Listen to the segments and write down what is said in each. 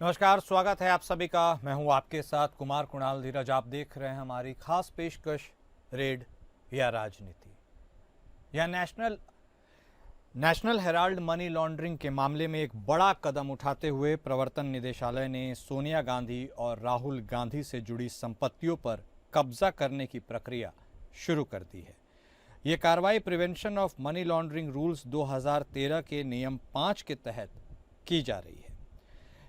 नमस्कार, स्वागत है आप सभी का। मैं हूं आपके साथ कुमार कुणाल धीरज। आप देख रहे हैं हमारी खास पेशकश रेड या राजनीति। यह नेशनल हेराल्ड मनी लॉन्ड्रिंग के मामले में एक बड़ा कदम उठाते हुए प्रवर्तन निदेशालय ने सोनिया गांधी और राहुल गांधी से जुड़ी संपत्तियों पर कब्जा करने की प्रक्रिया शुरू कर दी है। ये कार्रवाई prevention of money laundering rules 2013 के नियम 5 के तहत की जा रही है।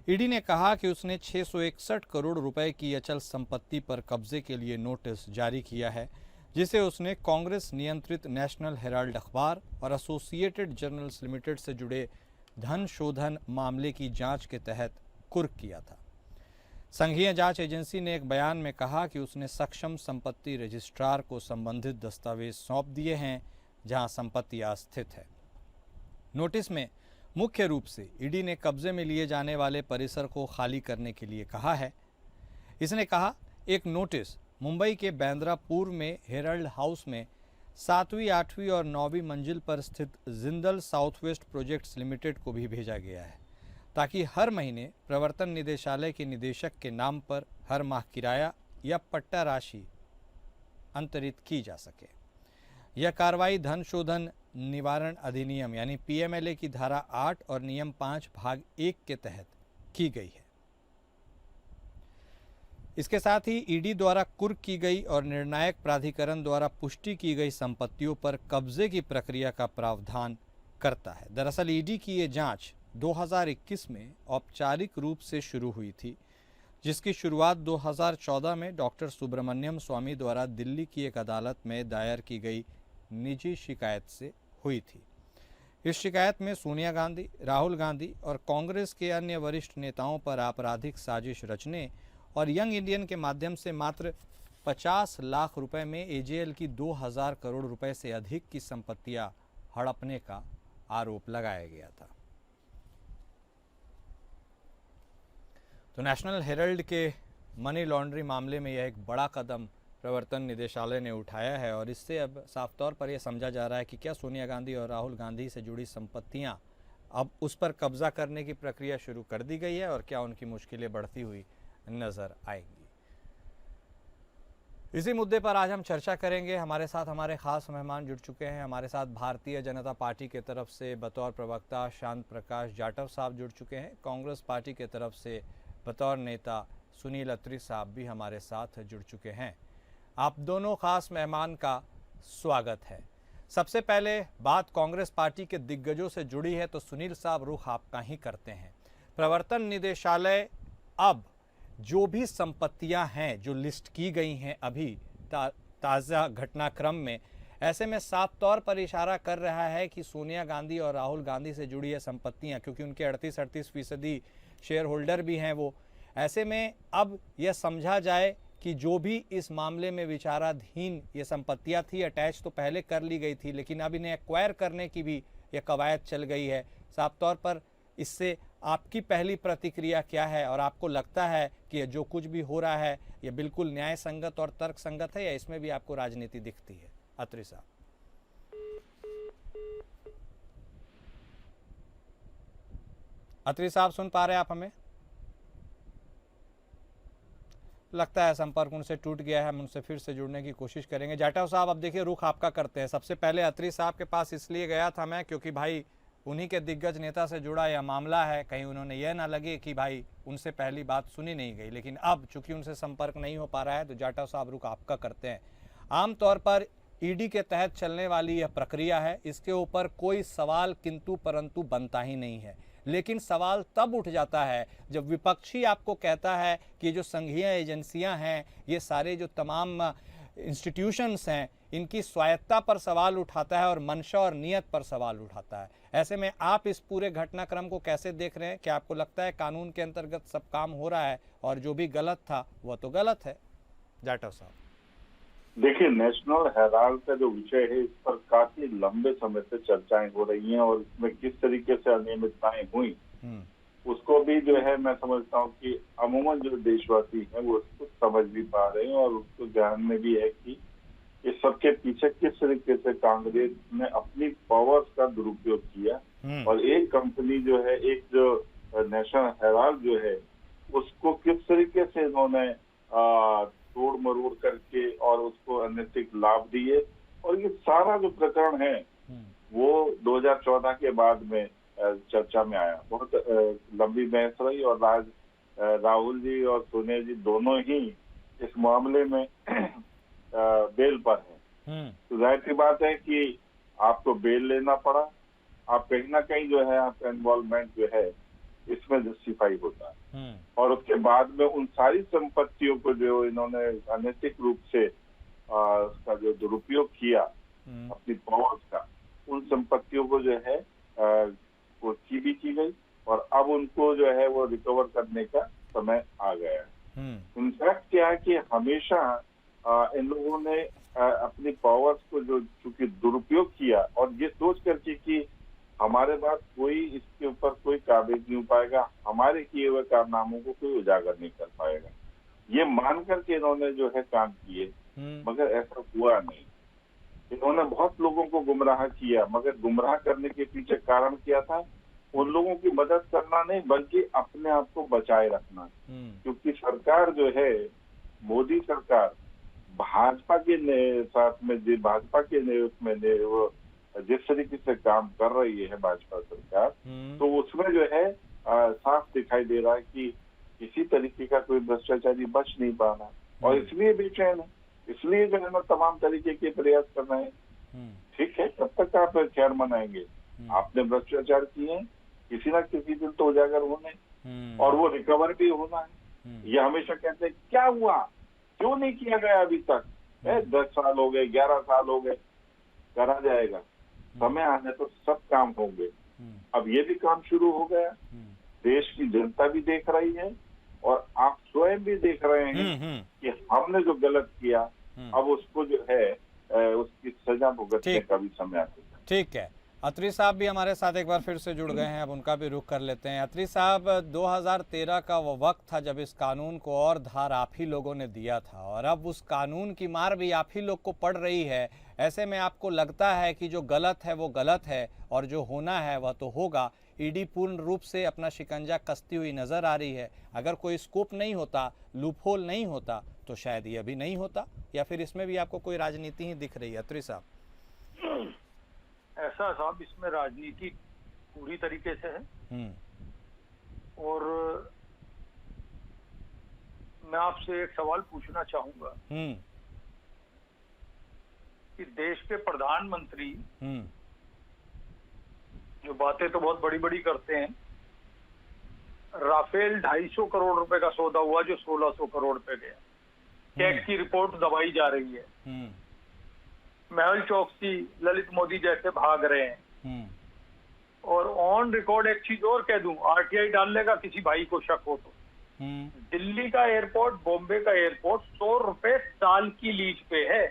ईडी ने कहा कि उसने 661 करोड़ रुपए की अचल संपत्ति पर कब्जे के लिए नोटिस जारी किया है, जिसे उसने कांग्रेस नियंत्रित नेशनल हेराल्ड अखबार और एसोसिएटेड जर्नल्स लिमिटेड से जुड़े धन शोधन मामले की जांच के तहत कुर्क किया था। संघीय जांच एजेंसी ने एक बयान में कहा कि उसने सक्षम संपत्ति रजिस्ट्रार को संबंधित दस्तावेज सौंप दिए हैं, जहां संपत्ति स्थित है। नोटिस में मुख्य रूप से ईडी ने कब्जे में लिए जाने वाले परिसर को खाली करने के लिए कहा है। इसने कहा, एक नोटिस मुंबई के बांद्रा पूर्व में हेराल्ड हाउस में 7वीं, 8वीं और 9वीं मंजिल पर स्थित जिंदल साउथवेस्ट प्रोजेक्ट्स लिमिटेड को भी भेजा गया है, ताकि हर महीने प्रवर्तन निदेशालय के निदेशक के नाम पर हर माह किराया या पट्टा राशि अंतरित की जा सके। यह कार्रवाई धन शोधन निवारण अधिनियम यानी पीएमएलए की धारा 8 और नियम 5 भाग 1 के तहत की गई है। इसके साथ ही ईडी द्वारा कुर्क की गई और निर्णायक प्राधिकरण द्वारा पुष्टि की गई संपत्तियों पर कब्जे की प्रक्रिया का प्रावधान करता है। दरअसल ईडी की ये जांच 2021 में औपचारिक रूप से शुरू हुई थी, जिसकी शुरुआत 2014 में डॉक्टर सुब्रमण्यम स्वामी द्वारा दिल्ली की एक अदालत में दायर की गई निजी शिकायत से हुई थी। इस शिकायत में सोनिया गांधी, राहुल गांधी और कांग्रेस के अन्य वरिष्ठ नेताओं पर आपराधिक साजिश रचने और यंग इंडियन के माध्यम से मात्र 50 लाख रुपए में एजेएल की 2000 करोड़ रुपए से अधिक की संपत्तियां हड़पने का आरोप लगाया गया था। तो नेशनल हेराल्ड के मनी लॉन्ड्रिंग मामले में यह एक बड़ा कदम प्रवर्तन निदेशालय ने उठाया है और इससे अब साफ तौर पर यह समझा जा रहा है कि क्या सोनिया गांधी और राहुल गांधी से जुड़ी संपत्तियां अब उस पर कब्जा करने की प्रक्रिया शुरू कर दी गई है और क्या उनकी मुश्किलें बढ़ती हुई नजर आएंगी। इसी मुद्दे पर आज हम चर्चा करेंगे। हमारे साथ हमारे खास मेहमान जुड़ चुके हैं। हमारे साथ भारतीय जनता पार्टी के तरफ से बतौर प्रवक्ता शांत प्रकाश जाटव साहब जुड़ चुके हैं। कांग्रेस पार्टी के तरफ से बतौर नेता सुनील अत्री साहब भी हमारे साथ जुड़ चुके हैं। आप दोनों खास मेहमान का स्वागत है। सबसे पहले बात कांग्रेस पार्टी के दिग्गजों से जुड़ी है, तो सुनील साहब रुख आपका ही करते हैं। प्रवर्तन निदेशालय अब जो भी संपत्तियां हैं जो लिस्ट की गई हैं अभी ताज़ा घटनाक्रम में, ऐसे में साफ तौर पर इशारा कर रहा है कि सोनिया गांधी और राहुल गांधी से जुड़ी ये संपत्तियां, क्योंकि उनके 38-38% शेयर होल्डर भी हैं वो, ऐसे में अब यह समझा जाए कि जो भी इस मामले में विचाराधीन ये संपत्तियां थी, अटैच तो पहले कर ली गई थी, लेकिन अब इन्हें एक्वायर करने की भी ये कवायद चल गई है। साफ तौर पर इससे आपकी पहली प्रतिक्रिया क्या है और आपको लगता है कि जो कुछ भी हो रहा है ये बिल्कुल न्याय संगत और तर्क संगत है या इसमें भी आपको राजनीति दिखती है? अत्री साहब। अत्री साहब, सुन पा रहे हैं आप हमें? लगता है संपर्क उनसे टूट गया है। हम उनसे फिर से जुड़ने की कोशिश करेंगे। जाटव साहब, अब देखिए रुख आपका करते हैं। सबसे पहले अत्री साहब के पास इसलिए गया था मैं क्योंकि भाई उन्हीं के दिग्गज नेता से जुड़ा यह मामला है, कहीं उन्होंने यह ना लगे कि भाई उनसे पहली बात सुनी नहीं गई। लेकिन अब चूंकि उनसे संपर्क नहीं हो पा रहा है तो जाटव साहब रुख आपका करते हैं। आमतौर पर ईडी के तहत चलने वाली यह प्रक्रिया है, इसके ऊपर कोई सवाल किंतु परंतु बनता ही नहीं है। लेकिन सवाल तब उठ जाता है जब विपक्षी आपको कहता है कि जो संघीय एजेंसियां हैं, ये सारे जो तमाम इंस्टीट्यूशंस हैं, इनकी स्वायत्ता पर सवाल उठाता है और मंशा और नियत पर सवाल उठाता है। ऐसे में आप इस पूरे घटनाक्रम को कैसे देख रहे हैं? क्या आपको लगता है कानून के अंतर्गत सब काम हो रहा है और जो भी गलत था वह तो गलत है? जाटव साहब। देखिए, नेशनल हेराल्ड का जो विषय है, इस पर काफी लंबे समय से चर्चाएं हो रही हैं और इसमें किस तरीके से अनियमितताएं हुई उसको भी जो है मैं समझता हूँ कि अमूमन जो देशवासी हैं वो उसको समझ भी पा रहे हैं और उसको ध्यान में भी है कि इस सबके पीछे किस तरीके से कांग्रेस ने अपनी पावर्स का दुरुपयोग किया और एक कंपनी जो है, एक जो नेशनल हेराल्ड जो है, इन्होंने तोड़ मरोड़ करके और उसको अनैतिक लाभ दिए। और ये सारा जो प्रकरण है वो 2014 के बाद में चर्चा में आया। बहुत लंबी बहस रही और राहुल जी और सोनिया जी दोनों ही इस मामले में बेल पर हैं। तो जाहिर सी बात है कि आपको बेल लेना पड़ा। आप कहीं ना कहीं जो है आपका इन्वॉल्वमेंट जो है इसमें जस्टिफाई होता है। और उसके बाद में उन सारी संपत्तियों को जो इन्होंने अनैतिक रूप से उसका जो दुरुपयोग किया अपनी पावर्स का, उन संपत्तियों को जो है वो भी की गई और अब उनको जो है वो रिकवर करने का समय आ गया है। इनफैक्ट क्या है कि हमेशा इन लोगों ने अपनी पावर्स को जो चूंकि दुरुपयोग किया और ये सोच करके कि हमारे पास कोई इसके ऊपर कोई काबिज नहीं हो पाएगा, हमारे किए हुए कारनामों को कोई उजागर नहीं कर पाएगा, ये मान करके इन्होंने जो है काम किए। मगर ऐसा हुआ नहीं। इन्होंने बहुत लोगों को गुमराह किया, मगर गुमराह करने के पीछे कारण क्या था? उन लोगों की मदद करना नहीं बल्कि अपने आप को बचाए रखना। क्योंकि सरकार जो है, मोदी सरकार भाजपा के साथ में भाजपा के उसमें वो जिस तरीके से काम कर रही है भाजपा सरकार, तो उसमें जो है साफ दिखाई दे रहा है कि किसी तरीके का कोई भ्रष्टाचारी बच नहीं पा रहा और इसलिए बेचैन है, इसलिए जो है ना तमाम तरीके के प्रयास कर रहे हैं। ठीक है, कब तक आप खैर मनाएंगे? आपने भ्रष्टाचार किए हैं, किसी ना किसी दिन तो उजागर होने और वो रिकवर भी होना है। ये हमेशा कहते हैं क्या हुआ, क्यों नहीं किया गया अभी तक? 10 साल हो गए, 11 साल हो गए, करा जाएगा, समय आने तो सब काम होंगे। अब ये भी काम शुरू हो गया, देश की जनता भी देख रही है और आप स्वयं भी देख रहे हैं कि हमने जो गलत किया अब उसको जो है उसकी सजा भुगतने का भी समय आ चुका है। ठीक है, अत्री साहब भी हमारे साथ एक बार फिर से जुड़ गए हैं, अब उनका भी रुख कर लेते हैं। अत्री साहब, 2013 का वो वक्त था जब इस कानून को और धार आप ही लोगों ने दिया था और अब उस कानून की मार भी आप ही लोग को पड़ रही है। ऐसे में आपको लगता है कि जो गलत है वो गलत है और जो होना है वह तो होगा? ईडी पूर्ण रूप से अपना शिकंजा कसती हुई नजर आ रही है। अगर कोई स्कोप नहीं होता, लूपहोल नहीं होता, तो शायद ये अभी नहीं होता, या फिर इसमें भी आपको कोई राजनीति ही दिख रही है? अत्री साहब, ऐसा साहब इसमें राजनीति पूरी तरीके से है। और मैं आपसे एक सवाल पूछना चाहूंगा कि देश के प्रधानमंत्री जो बातें तो बहुत बड़ी बड़ी करते हैं, राफेल 250 करोड़ रुपए का सौदा हुआ जो 1600 करोड़ पे गया, टैक्स की रिपोर्ट दबाई जा रही है, मेहुल चौकसी, ललित मोदी जैसे भाग रहे हैं, और ऑन रिकॉर्ड एक चीज और कह दूं, आरटीआई डाल लेगा किसी भाई को शक हो तो। दिल्ली का एयरपोर्ट, बॉम्बे का एयरपोर्ट 100 रुपए साल की लीज पे है।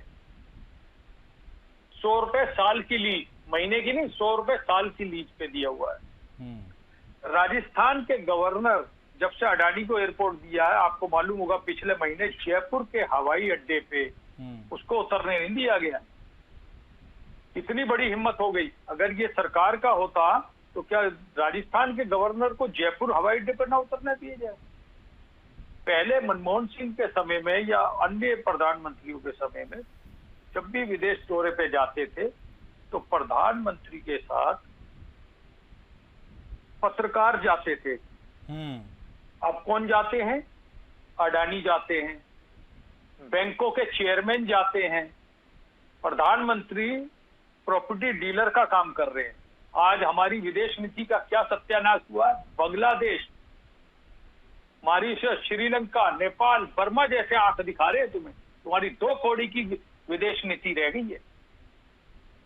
100 रुपए साल की लीज, महीने की नहीं, 100 रुपए साल की लीज पे दिया हुआ है। राजस्थान के गवर्नर जब से अडानी को एयरपोर्ट दिया है, आपको मालूम होगा पिछले महीने जयपुर के हवाई अड्डे पे उसको उतरने नहीं दिया गया। इतनी बड़ी हिम्मत हो गई। अगर ये सरकार का होता तो क्या राजस्थान के गवर्नर को जयपुर हवाई अड्डे पर ना उतरने दिया जाए? पहले मनमोहन सिंह के समय में या अन्य प्रधानमंत्रियों के समय में जब भी विदेश दौरे पे जाते थे तो प्रधानमंत्री के साथ पत्रकार जाते थे। अब कौन जाते हैं? अडानी जाते हैं, बैंकों के चेयरमैन जाते हैं। प्रधानमंत्री प्रॉपर्टी डीलर का काम कर रहे हैं। आज हमारी विदेश नीति का क्या सत्यानाश हुआ? बांग्लादेश, मॉरिशस, श्रीलंका, नेपाल, बर्मा जैसे आंख दिखा रहे हैं तुम्हें। तुम्हारी 2 कौड़ी की विदेश नीति रह गई है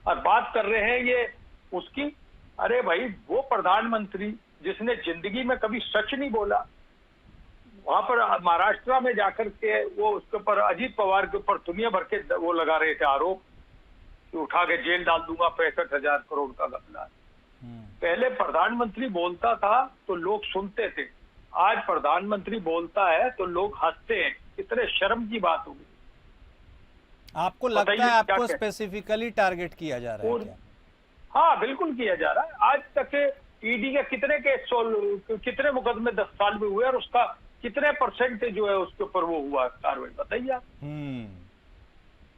और बात कर रहे हैं ये उसकी। अरे भाई, वो प्रधानमंत्री जिसने जिंदगी में कभी सच नहीं बोला, वहां पर महाराष्ट्र में जाकर के वो उसके ऊपर अजीत पवार के ऊपर दुनिया भर के वो लगा रहे थे आरोप कि उठा के जेल डाल दूंगा, 65,000 करोड़ का घपला। पहले प्रधानमंत्री बोलता था तो लोग सुनते थे, आज प्रधानमंत्री बोलता है तो लोग हंसते हैं। कितने शर्म की बात होगी। आपको लगता है आपको स्पेसिफिकली टारगेट किया जा रहा है क्या? हाँ, बिल्कुल किया जा रहा है। आज तक ईडी के कितने केस कितने मुकदमे 10 साल में हुए और उसका कितने % जो है उसके ऊपर वो हुआ कार्रवाई, बताइए आप।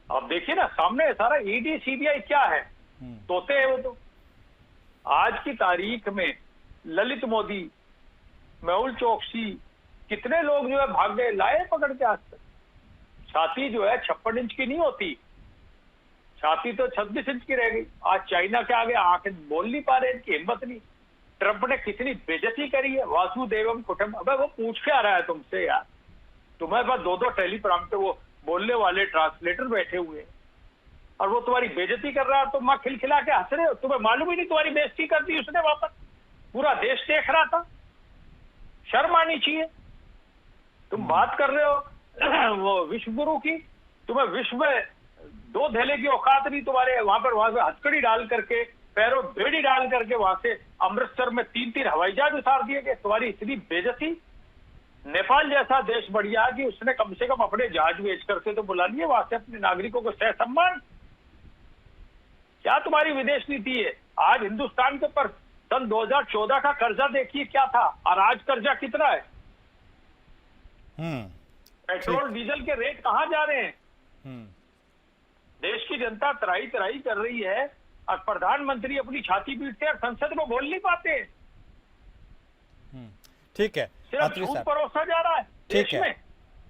आप देखिए ना, सामने सारा ईडी सीबीआई क्या है, तोते हैं वो तो। आज की तारीख में ललित मोदी, मेहुल चोकसी, कितने लोग जो है भाग गए, लाए पकड़ के आज तक। छाती जो है 56 इंच की नहीं होती, छाती तो 26 इंच की रह गई। आज चाइना के आगे आंखें बोल नहीं पा रहे, इनकी हिम्मत नहीं। ट्रंप ने कितनी बेइज्जती करी है, वासुदेवम कुटुंब। अबे वो पूछ के आ रहा है तुमसे यार, तुम्हारे पास 2-2 टेलीप्रॉम्प्टर, वो बोलने वाले ट्रांसलेटर बैठे हुए हैं, और वो तुम्हारी बेइज्जती कर रहा है, तुम मां खिलखिला के हंस रहे हो। तुम्हें मालूम ही नहीं तुम्हारी बेइज्जती कर दी उसने वापस, पूरा देश देख रहा था। शर्म आनी चाहिए। तुम बात कर रहे हो वो विश्व गुरु की, तुम्हें विश्व में 2 धेले की औकात नहीं तुम्हारे। वहां पर हथकड़ी डाल करके, पैरों बेड़ी डाल करके वहां से अमृतसर में 3-3 हवाई जहाज उतार दिए गए। तुम्हारी इतनी बेइज्जती। नेपाल जैसा देश बढ़िया कि उसने कम से कम अपने जहाज बेच करके तो बुला लिए वहां से अपने नागरिकों को सह सम्मान। क्या तुम्हारी विदेश नीति है? आज हिंदुस्तान के ऊपर सन 2014 का कर्जा देखिए क्या था, और आज कर्जा कितना है। पेट्रोल डीजल के रेट कहां जा रहे हैं? देश की जनता त्राही त्राही कर रही है, और प्रधानमंत्री अपनी छाती पीटते हैं, संसद में बोल नहीं पाते। ठीक है, सिर्फ झूठ परोसा जा रहा है देश में।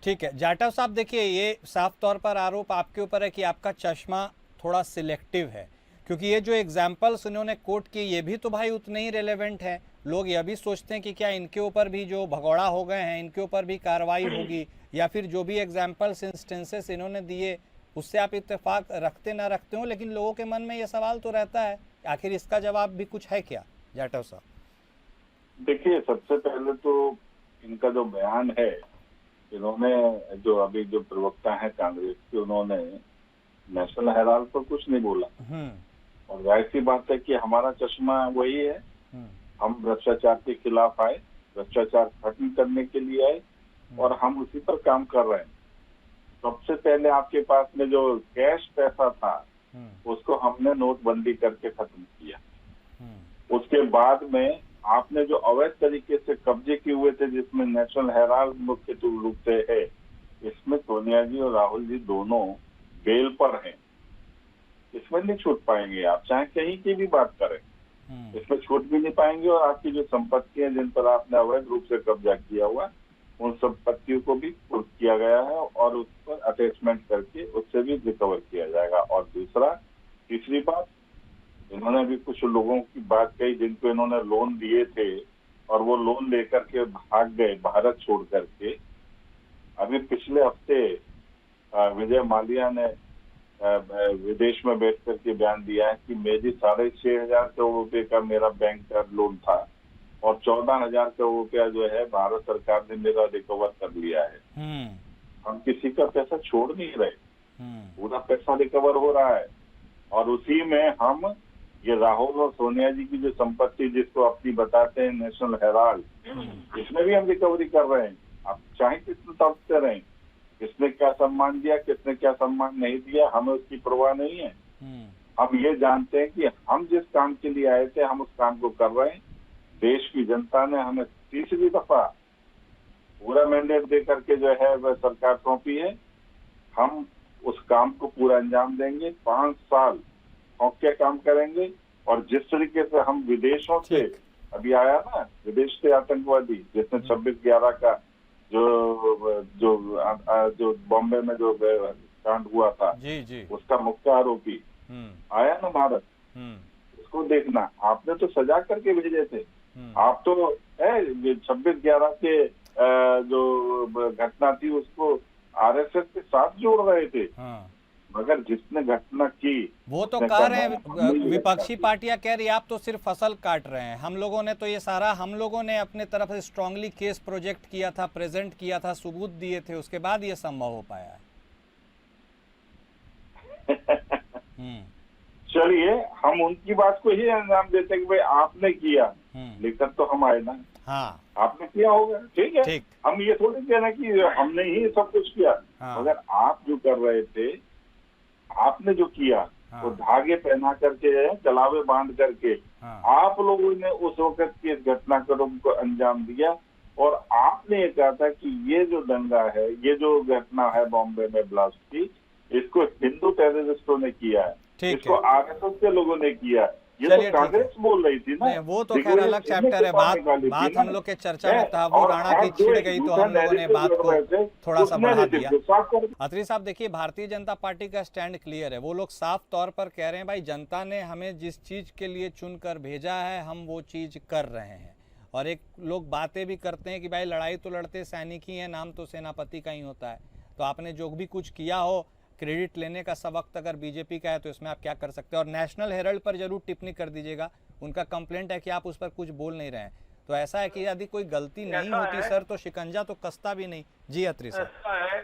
ठीक है जाटव साहब, देखिए ये साफ तौर पर आरोप आपके ऊपर है कि आपका चश्मा थोड़ा सिलेक्टिव है, क्योंकि ये जो एग्जाम्पल्स इन्होंने कोट किए ये भी तो भाई उतने ही रेलेवेंट है। लोग यह भी सोचते हैं कि क्या इनके ऊपर भी जो भगौड़ा हो गए हैं इनके ऊपर भी कार्रवाई होगी, या फिर जो भी एग्जाम्पल्स इंस्टेंसेस इन्होंने दिए उससे आप इत्तेफाक रखते ना रखते हो, लेकिन लोगों के मन में ये सवाल तो रहता है। आखिर इसका जवाब भी कुछ है क्या जाटव साहब? देखिए, सबसे पहले तो इनका जो बयान है, इन्होंने जो अभी जो प्रवक्ता है कांग्रेस के, उन्होंने नेशनल हेराल्ड पर कुछ नहीं बोला। और जाहिर सी बात है कि हमारा चश्मा वही है, हम भ्रष्टाचार के खिलाफ आए, भ्रष्टाचार खत्म करने के लिए आए, और हम उसी पर काम कर रहे हैं। सबसे पहले आपके पास में जो कैश पैसा था उसको हमने नोटबंदी करके खत्म किया। उसके बाद में आपने जो अवैध तरीके से कब्जे किए हुए थे, जिसमें नेशनल हेराल्ड मुख्य रूप से है, इसमें सोनिया जी और राहुल जी दोनों बेल पर हैं। इसमें नहीं छूट पाएंगे, आप चाहे कहीं की भी बात करें, इसमें छूट भी नहीं पाएंगे। और आपकी जो संपत्ति है जिन पर आपने अवैध रूप से कब्जा किया हुआ, उन संपत्तियों को भी कुर्क किया गया है, और उस पर अटैचमेंट करके उससे भी रिकवर किया जाएगा। और तीसरी बात, इन्होंने भी कुछ लोगों की बात कही जिनको इन्होंने लोन दिए थे, और वो लोन लेकर के भाग गए भारत छोड़ करके। अभी पिछले हफ्ते विजय माल्या ने विदेश में बैठ करके बयान दिया है कि मेरी 6,500 करोड़ रुपए का मेरा बैंक का लोन था, और 14,000 करोड़ रुपया जो है भारत सरकार ने मेरा रिकवर कर लिया है। हम किसी का पैसा छोड़ नहीं रहे, पूरा पैसा रिकवर हो रहा है। और उसी में हम ये राहुल और सोनिया जी की जो संपत्ति जिसको अपनी बताते हैं नेशनल हेराल्ड, इसमें भी हम रिकवरी कर रहे हैं। आप चाहे कितने तड़पते रहें, किसने क्या सम्मान दिया, किसने क्या सम्मान नहीं दिया, हमें उसकी परवाह नहीं है। हम ये जानते हैं कि हम जिस काम के लिए आए थे हम उस काम को कर रहे हैं। देश की जनता ने हमें तीसरी दफा पूरा मैंडेट दे करके जो है वह सरकार सौंपी है। हम उस काम को पूरा अंजाम देंगे, 5 साल क्या काम करेंगे। और जिस तरीके से हम विदेशों से अभी आया ना, विदेश से आतंकवादी, जिसने 26/11 का जो बॉम्बे में जो कांड हुआ था, उसका मुख्य आरोपी आया ना भारत, उसको देखना। आपने तो सजा करके भेजे थे, आप तो 26/11 के जो घटना थी उसको आरएसएस के साथ जोड़ रहे थे। मगर जिसने घटना की वो तो कह रहे हैं, विपक्षी पार्टियां कह रही है आप तो सिर्फ फसल काट रहे हैं। हम लोगों ने तो ये सारा, हम लोगों ने अपने तरफ से स्ट्रांगली केस प्रोजेक्ट किया था, प्रेजेंट किया था, सबूत दिए थे, उसके बाद ये संभव हो पाया है। चलिए, हम उनकी बात को ही अंजाम देते हैं कि भाई आपने किया, लेकर तो हम आए ना। हाँ, आपने किया होगा, ठीक है, ठीक। हम ये थोड़ी कहना कि हमने ही सब कुछ किया। मगर आप जो कर रहे थे, आपने जो किया, तो धागे पहना करके, चलावे बांध करके आप लोगों ने उस वक्त की इस घटनाक्रम को अंजाम दिया। और आपने ये कहा था कि ये जो दंगा है, ये जो घटना है बॉम्बे में ब्लास्ट की, इसको हिंदू टेररिस्टों ने किया है, ठीक इसको है। आरएसएस के लोगों ने किया है। ये चलिए, तो ठीक है। कांग्रेस बोल रही थी ना। नहीं, वो तो देखो, खैर ये अलग चीजें चैप्टर है। तो बात निकाली थी बात ना। हम लोग के चर्चा में था, वो और राणा आप की जो छिड़ एक गई तो झूठा हम लोगों ने narrative बात लड़ को रहे थे, थोड़ा उस सा बढ़ा narrative दिया। को साफ कर। अत्री साहब देखिए, भारतीय जनता पार्टी का स्टैंड क्लियर है। वो लोग साफ तौर पर कह रहे हैं भाई जनता ने हमें जिस चीज़ के लिए चुनकर भेजा है हम वो चीज़ कर रहे हैं। और एक लोग बातें भी करते हैं कि भाई लड़ाई तो लड़ते सैनिक ही हैं, नाम तो सेनापति का ही होता है। तो आपने जो भी कुछ किया हो, क्रेडिट लेने का सब वक्त अगर बीजेपी का है तो इसमें आप क्या कर सकते हैं। और नेशनल हेराल्ड पर जरूर टिप्पणी कर दीजिएगा, उनका कंप्लेंट है कि आप उस पर कुछ बोल नहीं रहे हैं। तो ऐसा है कि यदि कोई गलती नहीं होती सर तो शिकंजा तो कसता भी नहीं। जी अत्री सर। ऐसा है,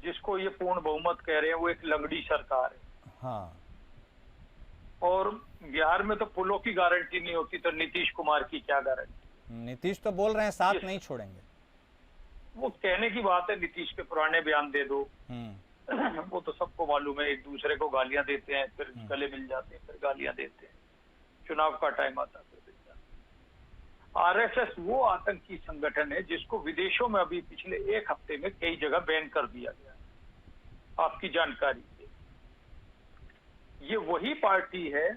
जिसको ये पूर्ण बहुमत कह रहे हैं वो एक लंगड़ी सरकार है। हाँ, और बिहार में तो पुलों की गारंटी नहीं होती, तो नीतीश कुमार की क्या गारंटी। नीतीश तो बोल रहे हैं साथ नहीं छोड़ेंगे। वो कहने की बात है, नीतीश के पुराने बयान दे दो। वो तो सबको मालूम है, एक दूसरे को गालियां देते हैं, फिर गले मिल जाते हैं, फिर गालियां देते हैं, चुनाव का टाइम आता है फिर मिल जाते हैं। आरएसएस वो आतंकी संगठन है जिसको विदेशों में अभी पिछले एक हफ्ते में कई जगह बैन कर दिया गया है। आपकी जानकारी है, ये वही पार्टी है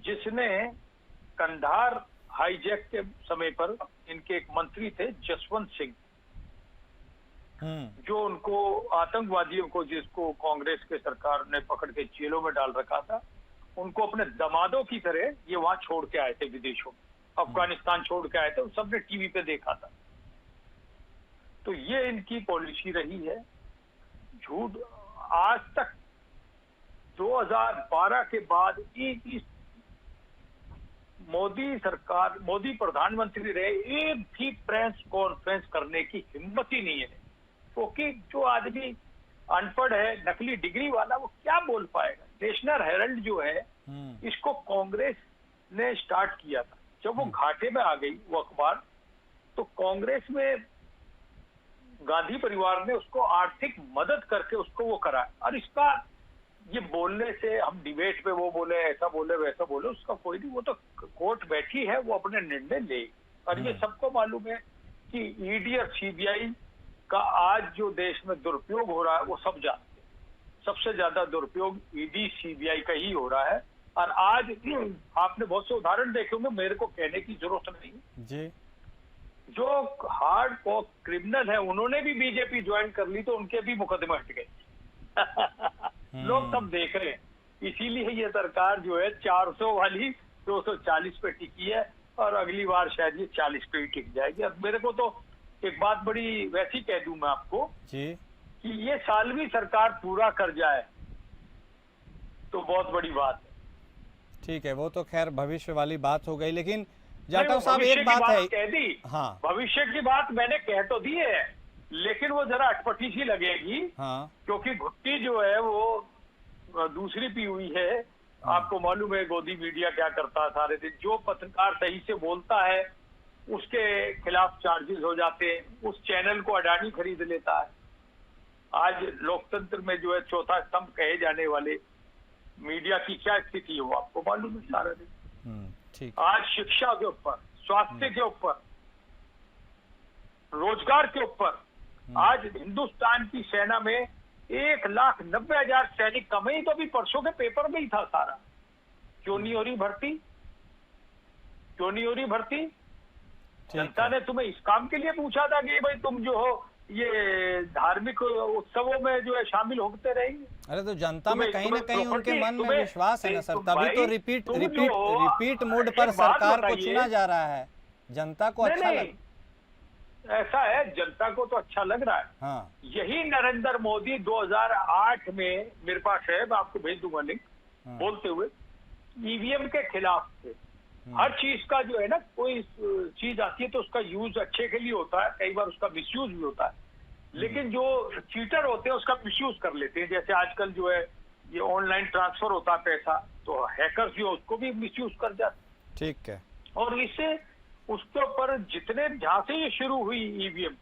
जिसने कंधार हाईजैक के समय पर इनके एक मंत्री थे जसवंत सिंह, जो उनको आतंकवादियों को, जिसको कांग्रेस के सरकार ने पकड़ के जेलों में डाल रखा था, उनको अपने दमादों की तरह ये वहां छोड़ के आए थे विदेशों में, अफगानिस्तान छोड़ के आए थे, सबने टीवी पे देखा था। तो ये इनकी पॉलिसी रही है, झूठ। आज तक 2012 के बाद इस मोदी सरकार, मोदी प्रधानमंत्री रहे, एक भी प्रेस कॉन्फ्रेंस करने की हिम्मत ही नहीं है, क्योंकि जो आदमी अनपढ़ है, नकली डिग्री वाला, वो क्या बोल पाएगा। नेशनल हेराल्ड जो है, इसको कांग्रेस ने स्टार्ट किया था। जब वो घाटे में आ गई वो अखबार, तो कांग्रेस में गांधी परिवार ने उसको आर्थिक मदद करके उसको वो करा। और इसका ये बोलने से, हम डिबेट पे वो बोले, ऐसा बोले, वैसा बोले, उसका कोई नहीं। वो तो कोर्ट बैठी है, वो अपने निर्णय ले। और ये सबको मालूम है कि ईडी और सीबीआई का आज जो देश में दुरुपयोग हो रहा है वो सब जानते हैं। सबसे ज्यादा दुरुपयोग ईडी सीबीआई का ही हो रहा है। और आज आपने बहुत से उदाहरण देखे होंगे, मेरे को कहने की जरूरत नहीं जी। जो हार्ड कोर क्रिमिनल है उन्होंने भी बीजेपी ज्वाइन कर ली, तो उनके भी मुकदमे हट गए। लोग सब देख रहे हैं। इसीलिए ये सरकार जो है 400 वाली 240 पे टिकी है, और अगली बार शायद ये 40 पे ही टिक जाएगी। अब मेरे को तो एक बात बड़ी वैसी कह दूं मैं आपको जी, कि ये साल भी सरकार पूरा कर जाए तो बहुत बड़ी बात है। ठीक है, वो तो खैर भविष्य वाली बात हो गई, लेकिन जाटव साहब एक बात है, कह दी। हाँ, भविष्य की बात मैंने कह तो दी है, लेकिन वो जरा अटपटी सी लगेगी। हाँ, क्योंकि घुट्टी जो है वो दूसरी पी हुई है। आपको मालूम है गोदी मीडिया क्या करता है सारे दिन। जो पत्रकार सही से बोलता है उसके खिलाफ चार्जेस हो जाते हैं। उस चैनल को अडानी खरीद लेता है। आज लोकतंत्र में जो है चौथा स्तंभ कहे जाने वाले मीडिया की क्या स्थिति है वो आपको मालूम है सारा दिन। ठीक। आज शिक्षा के ऊपर, स्वास्थ्य के ऊपर, रोजगार के ऊपर, आज हिंदुस्तान की सेना में 1,90,000 सैनिक कम ही, तो अभी परसों के पेपर में ही था सारा। क्यों नहीं हो रही भर्ती, क्यों नहीं हो रही भर्ती? जनता ने तुम्हें इस काम के लिए पूछा था कि भाई तुम जो हो ये धार्मिक उत्सवों में जो है शामिल होते रहेंगे। अरे तो जनता में कहीं ना कहीं उनके मन में विश्वास है ना सर, तभी तो रिपीट मोड पर सरकार को चुना जा रहा है। जनता को अच्छा ऐसा है, जनता को तो अच्छा लग रहा है। हाँ। यही नरेंद्र मोदी 2008 में मेरे पास है, मैं आपको भेज दूंगा लिंक, बोलते हुए ईवीएम के खिलाफ थे। हर चीज का जो है ना, कोई चीज आती है तो उसका यूज अच्छे के लिए होता है, कई बार उसका मिसयूज भी होता है, लेकिन जो चीटर होते हैं उसका मिसयूज कर लेते हैं। जैसे आजकल जो है ये ऑनलाइन ट्रांसफर होता है पैसा, तो हैकर्स जो उसको भी मिसयूज कर जाते। ठीक है। और इससे उसके ऊपर जितने, जहां से ये शुरू हुई ईवीएम,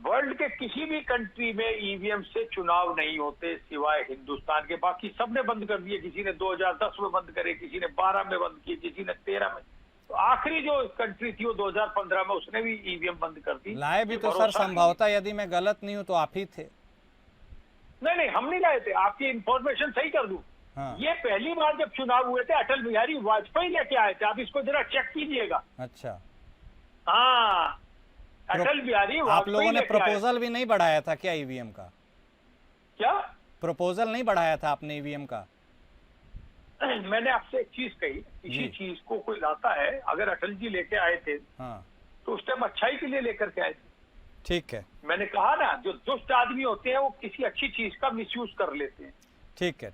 वर्ल्ड के किसी भी कंट्री में ईवीएम से चुनाव नहीं होते सिवाय हिंदुस्तान के। बाकी सबने बंद कर दिए। किसी ने 2010 में बंद करे, किसी ने 12 में बंद किए, किसी ने 13 में। आखिरी जो कंट्री थी वो 2015 में उसने भी ईवीएम बंद कर दी। लाए भी तो सर भरोसा नहीं। संभवतः यदि मैं गलत नहीं हूं तो आप ही थे। नहीं, हम नहीं लाए थे, आपकी इंफॉर्मेशन सही कर दूं। हाँ। ये पहली बार जब चुनाव हुए थे अटल बिहारी वाजपेयी लेके आए थे, आप इसको जरा चेक कीजिएगा। अच्छा, हाँ, अटल बिहारी आप वाजपेयी लोगों ने लेके आए। प्रपोजल भी नहीं बढ़ाया था क्या ईवीएम का? क्या प्रपोजल नहीं बढ़ाया था आपने ईवीएम का? मैंने आपसे एक चीज कही, किसी जी। चीज को कोई लाता है, अगर अटल जी लेके आए थे हाँ, तो उस टाइम अच्छाई के लिए लेकर के आए थे। ठीक है, मैंने कहा ना, जो दुष्ट आदमी होते हैं वो किसी अच्छी चीज का मिसयूज कर लेते हैं। ठीक है,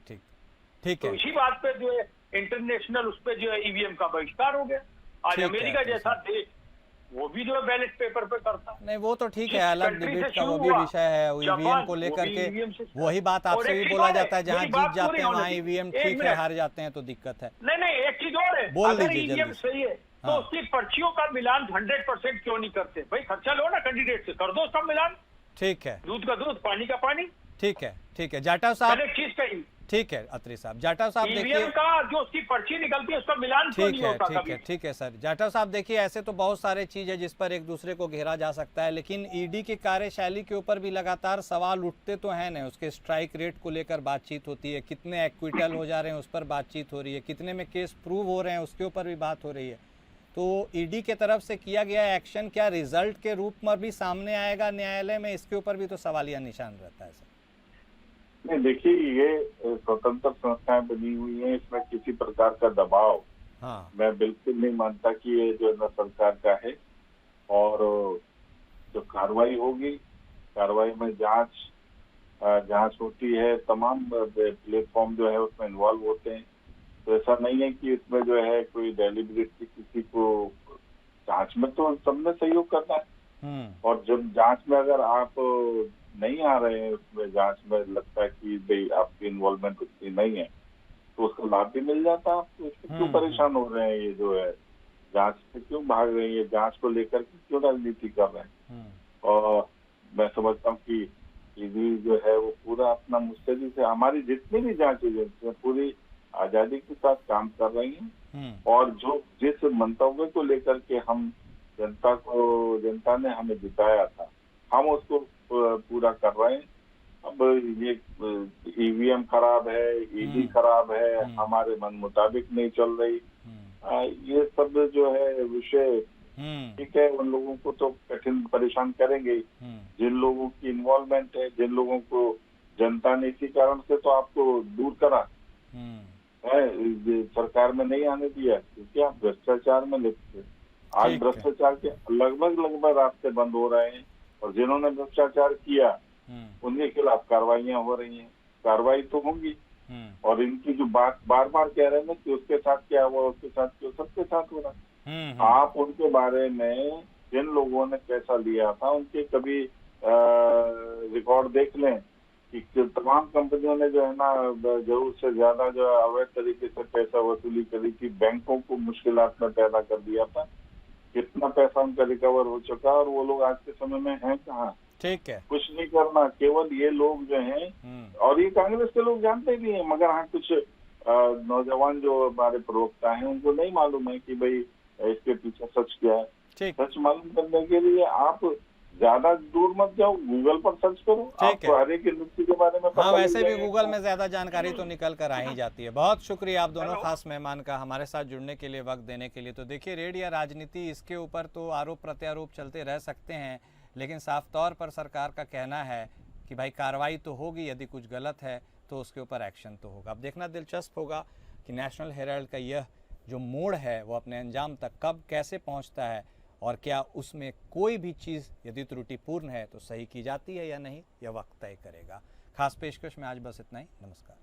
ठीक तो है। इसी बात पे जो है इंटरनेशनल उस पे जो है ईवीएम का बहिष्कार हो गया। आज ठीक है, अमेरिका तो जैसा देश वो भी जो है बैलेट पेपर पे करता है। नहीं वो तो ठीक है, जिस अलग कंट्री डिबेट से का वो शुरू भी हुआ, विषय है। ईवीएम जापान, को वो लेकर भी के EVM से शुरू। वही बात और आपसे एक भी चीज बोला और है, जाता है, जहाँ मेरी बात जीत जाते पूरी हैं होने वहाँ दी। ईवीएम एक ठीक है, मिनट। हार जाते हैं तो दिक्कत है। नहीं, एक चीज और है, बोल अगर दीजिए ईवीएम जल्दी। सही है तो हाँ। उसकी पर्चियों का मिलान 100% क्यों नहीं करते? भाई खर्चा लो ना कैंडिडेट से, कर दो उसका मिलान, ठीक है, दूध का दूध, पानी का पानी। ठीक है जाटव साहब, मैंने एक चीज कही, ठीक है अत्री साहब, जाटव साहब देखिए, ईवीएम का जो उसकी पर्ची निकलती है उसका मिलान क्यों नहीं होता कभी? ठीक है सर। जाटव साहब देखिए, ऐसे तो बहुत सारे चीज है जिस पर एक दूसरे को घेरा जा सकता है, लेकिन ईडी की कार्यशैली के ऊपर भी लगातार सवाल उठते तो हैं ना। उसके स्ट्राइक रेट को लेकर बातचीत होती है, कितने एक्विटल हो जा रहे हैं उस पर बातचीत हो रही है, कितने में केस प्रूव हो रहे हैं उसके ऊपर भी बात हो रही है। तो ईडी के तरफ से किया गया एक्शन क्या रिजल्ट के रूप में भी सामने आएगा न्यायालय में, इसके ऊपर भी तो सवालिया निशान रहता है सर। नहीं देखिए, ये स्वतंत्र संस्थाएं बनी हुई हैं, इसमें किसी प्रकार का दबाव हाँ, मैं बिल्कुल नहीं मानता कि ये जो है ना सरकार का है। और जो कार्रवाई होगी, कार्रवाई में जांच होती है, तमाम प्लेटफॉर्म जो है उसमें इन्वॉल्व होते हैं। तो ऐसा नहीं है कि इसमें जो है कोई डेलिबरेटली किसी को, जांच में तो सबने सहयोग करना है। और जब जांच में अगर आप नहीं आ रहे हैं, उसमें जांच में लगता है कि भाई आपकी इन्वॉल्वमेंट उतनी नहीं है, तो उसका लाभ भी मिल जाता है आपको। इसमें क्यों परेशान हो रहे हैं? ये जो है जांच से क्यों भाग रहे हैं? ये जांच को लेकर के क्यों राजनीति कर रहे हैं? और मैं समझता हूँ कि ईडी जो है वो पूरा अपना मुस्तैदी से, हमारी जितनी भी जांच एजेंसियां पूरी आजादी के साथ काम कर रही हैं। और जो जिस मंतव्य को लेकर के हम जनता ने हमें जिताया था, हम उसको पूरा कर रहे हैं। अब ये ईवीएम खराब है, ईडी खराब है, हमारे मन मुताबिक नहीं चल रही, ये सब जो है विषय ठीक है, उन लोगों को तो कठिन परेशान करेंगे ही। जिन लोगों की इन्वॉल्वमेंट है, जिन लोगों को जनता ने इसी कारण से तो आपको दूर करा है, सरकार में नहीं आने दिया क्योंकि आप भ्रष्टाचार में लिप्त थे। आज भ्रष्टाचार के लगभग रास्ते बंद हो रहे हैं, और जिन्होंने भ्रष्टाचार किया उनके खिलाफ कार्रवाइयां हो रही हैं। कार्रवाई तो होंगी, और इनकी जो बात बार बार कह रहे हैं ना कि उसके साथ क्या हुआ, उसके साथ क्यों, सबके साथ हो रहा है। आप उनके बारे में, जिन लोगों ने पैसा लिया था, उनके कभी रिकॉर्ड देख लें कि तमाम कंपनियों ने जो है ना जरूर से ज्यादा जो अवैध तरीके से पैसा वसूली करी थी, बैंकों को मुश्किलात में पैदा कर दिया था। कितना पैसा उनका रिकवर हो चुका, और वो लोग आज के समय में हैं कहाँ? ठीक है, कुछ नहीं करना, केवल ये लोग जो हैं, और ये कांग्रेस के लोग जानते भी हैं, मगर हाँ कुछ नौजवान जो हमारे प्रवक्ता हैं उनको नहीं मालूम है कि भाई इसके पीछे सच क्या है। सच मालूम करने के लिए आप ज्यादा दूर मत जाओ, गूगल पर सर्च करो, आपको हर एक इंडस्ट्री के बारे में पता। हाँ, वैसे भी गूगल में ज्यादा जानकारी तो निकल कर आ ही जाती है। बहुत शुक्रिया आप दोनों खास मेहमान का हमारे साथ जुड़ने के लिए, वक्त देने के लिए। तो देखिए, रेड या राजनीति, इसके ऊपर तो आरोप प्रत्यारोप चलते रह सकते हैं, लेकिन साफ तौर पर सरकार का कहना है कि भाई कार्रवाई तो होगी, यदि कुछ गलत है तो उसके ऊपर एक्शन तो होगा। अब देखना दिलचस्प होगा कि नेशनल हेराल्ड का यह जो मोड़ है वो अपने अंजाम तक कब कैसे पहुंचता है, और क्या उसमें कोई भी चीज़ यदि त्रुटिपूर्ण है तो सही की जाती है या नहीं, यह वक्त तय करेगा। खास पेशकश में आज बस इतना ही। नमस्कार।